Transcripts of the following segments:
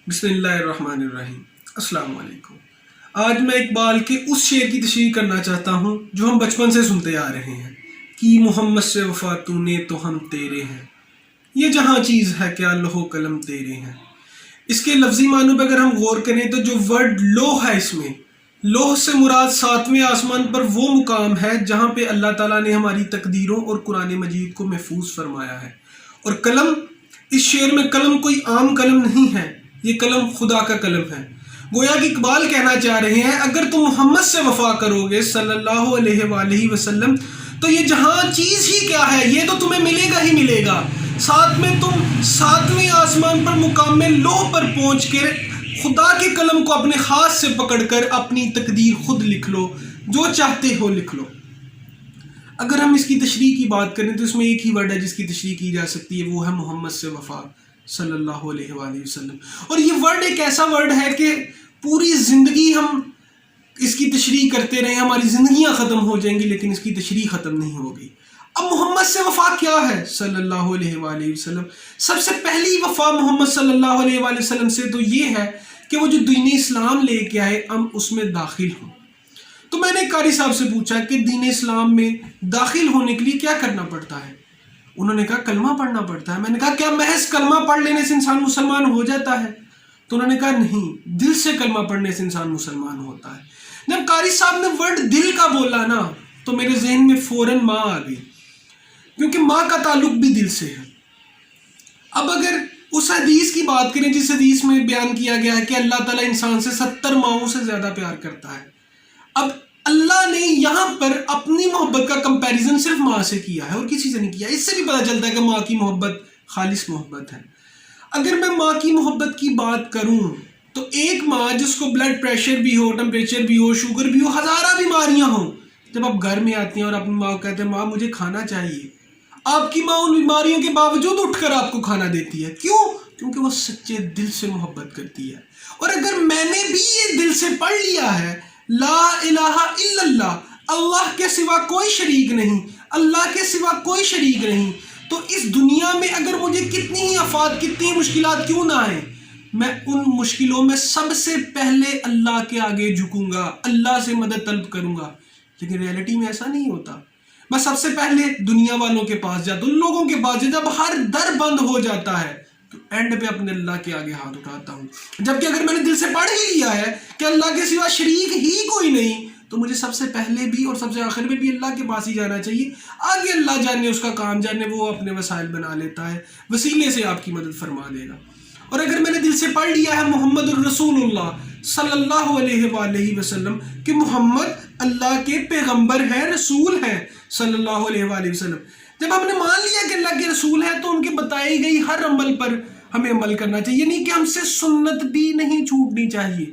بسم اللہ الرحمن الرحیم۔ السلام علیکم۔ آج میں اقبال کے اس شعر کی تشریح کرنا چاہتا ہوں جو ہم بچپن سے سنتے آ رہے ہیں کہ محمد سے وفا تو نے تو ہم تیرے ہیں، یہ جہاں چیز ہے کیا لوح و قلم تیرے ہیں۔ اس کے لفظی معنی پہ اگر ہم غور کریں تو جو ورڈ لوح ہے، اس میں لوح سے مراد ساتویں آسمان پر وہ مقام ہے جہاں پہ اللہ تعالیٰ نے ہماری تقدیروں اور قرآن مجید کو محفوظ فرمایا ہے۔ اور قلم، اس شعر میں قلم کوئی عام قلم نہیں ہے، یہ قلم خدا کا قلم ہے۔ گویا کہ اقبال کہنا چاہ رہے ہیں اگر تم محمد سے وفا کرو گے صلی اللہ علیہ وآلہ وسلم تو یہ جہاں چیز ہی کیا ہے، یہ تو تمہیں ملے گا ہی ملے گا۔ ساتھ میں تم ساتویں آسمان پر مقام لوح پر پہنچ کے خدا کے قلم کو اپنے ہاتھ سے پکڑ کر اپنی تقدیر خود لکھ لو، جو چاہتے ہو لکھ لو۔ اگر ہم اس کی تشریح کی بات کریں تو اس میں ایک ہی ورڈ ہے جس کی تشریح کی جا سکتی ہے، وہ ہے محمد سے وفا صلی اللہ علیہ وآلہ وسلم۔ اور یہ ورڈ ایک ایسا ورڈ ہے کہ پوری زندگی ہم اس کی تشریح کرتے رہے، ہماری زندگیاں ختم ہو جائیں گی لیکن اس کی تشریح ختم نہیں ہوگی۔ اب محمد سے وفا کیا ہے صلی اللہ علیہ وآلہ وسلم؟ سب سے پہلی وفا محمد صلی اللہ علیہ وآلہ وسلم سے تو یہ ہے کہ وہ جو دین اسلام لے کے آئے ہم اس میں داخل ہوں۔ تو میں نے قاری صاحب سے پوچھا کہ دین اسلام میں داخل ہونے کے لیے کیا کرنا پڑتا ہے؟ انہوں نے کہا کلمہ پڑھنا پڑتا ہے۔ میں نے کہا کیا محض کلمہ پڑھ لینے سے انسان مسلمان ہو جاتا ہے؟ تو انہوں نے کہا نہیں، دل سے کلمہ پڑھنے سے انسان مسلمان ہوتا ہے۔ جب قاری صاحب نے ورڈ دل کا بولا نا تو میرے ذہن میں فوراً ماں آ گئی، کیونکہ ماں کا تعلق بھی دل سے ہے۔ اب اگر اس حدیث کی بات کریں جس حدیث میں بیان کیا گیا ہے کہ اللہ تعالیٰ انسان سے 70 ماؤں سے زیادہ پیار کرتا ہے، اب اللہ نے یہاں پر اپنی محبت کا کمپیریزن صرف ماں سے کیا ہے اور کسی سے نہیں کیا۔ اس سے بھی پتہ چلتا ہے کہ ماں کی محبت خالص محبت ہے۔ اگر میں ماں کی محبت کی بات کروں تو ایک ماں جس کو بلڈ پریشر بھی ہو، ٹمپریچر بھی ہو، شوگر بھی ہو، ہزارہ بیماریاں ہوں، جب آپ گھر میں آتی ہیں اور اپنی ماں کو کہتے ہیں ماں مجھے کھانا چاہیے، آپ کی ماں ان بیماریوں کے باوجود اٹھ کر آپ کو کھانا دیتی ہے۔ کیوں؟ کیونکہ وہ سچے دل سے محبت کرتی ہے۔ اور اگر میں نے بھی یہ دل سے پڑھ لیا ہے لا الہ الا اللہ، اللہ کے سوا کوئی شریک نہیں، اللہ کے سوا کوئی شریک نہیں، تو اس دنیا میں اگر مجھے کتنی ہی آفات، کتنی ہی مشکلات کیوں نہ آئیں، میں ان مشکلوں میں سب سے پہلے اللہ کے آگے جھکوں گا، اللہ سے مدد طلب کروں گا۔ لیکن ریئلٹی میں ایسا نہیں ہوتا۔ میں سب سے پہلے دنیا والوں کے پاس جاتا ہوں، ان لوگوں کے پاس جب ہر در بند ہو جاتا ہے تو اینڈ پہ اپنے اللہ کے آگے ہاتھ اٹھاتا ہوں۔ جبکہ اگر میں نے دل سے پڑھ ہی لیا ہے کہ اللہ کے سوا شریک ہی کوئی نہیں تو مجھے سب سے پہلے بھی اور سب سے آخر میں بھی اللہ کے پاس ہی جانا چاہیے۔ آگے اللہ جانے، اس کا کام جانے، وہ اپنے وسائل بنا لیتا ہے، وسیلے سے آپ کی مدد فرما دے گا۔ اور اگر میں نے دل سے پڑھ لیا ہے محمد الرسول اللہ صلی اللہ علیہ وآلہ وسلم کہ محمد اللہ کے پیغمبر ہیں، رسول ہیں صلی اللہ علیہ وآلہ وسلم، جب ہم نے مان لیا کہ اللہ کے رسول ہیں تو ان کے بتائی گئی ہر عمل پر ہمیں عمل کرنا چاہیے۔ نہیں کہ ہم سے سنت بھی نہیں چھوٹنی چاہیے،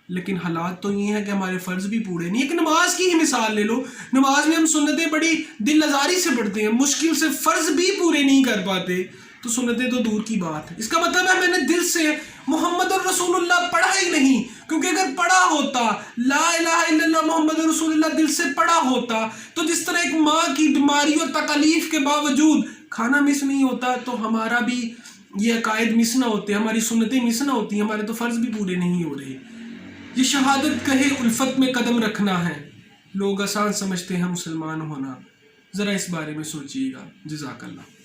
لیکن حالات تو یہ ہیں کہ ہمارے فرض بھی پورے نہیں۔ ایک نماز کی ہی مثال لے لو، نماز میں ہم سنتیں بڑی دل آزاری سے پڑھتے ہیں، مشکل سے فرض بھی پورے نہیں کر پاتے تو سنتیں تو دور کی بات ہے۔ اس کا مطلب ہے میں نے دل سے محمد الرسول اللہ پڑھا ہی نہیں، کیونکہ اگر پڑھا ہوتا لا الہ الا اللہ محمد الرسول اللہ دل سے پڑھا ہوتا تو جس طرح ایک ماں کی بیماری اور تکالیف کے باوجود کھانا مس نہیں ہوتا تو ہمارا بھی یہ عقائد مس نہ ہوتے، ہماری سنتیں مس نہ ہوتی، ہمارے تو فرض بھی پورے نہیں ہو رہے۔ یہ شہادت کہے الفت میں قدم رکھنا ہے، لوگ آسان سمجھتے ہیں مسلمان ہونا، ذرا اس بارے میں سوچیے گا۔ جزاک اللہ۔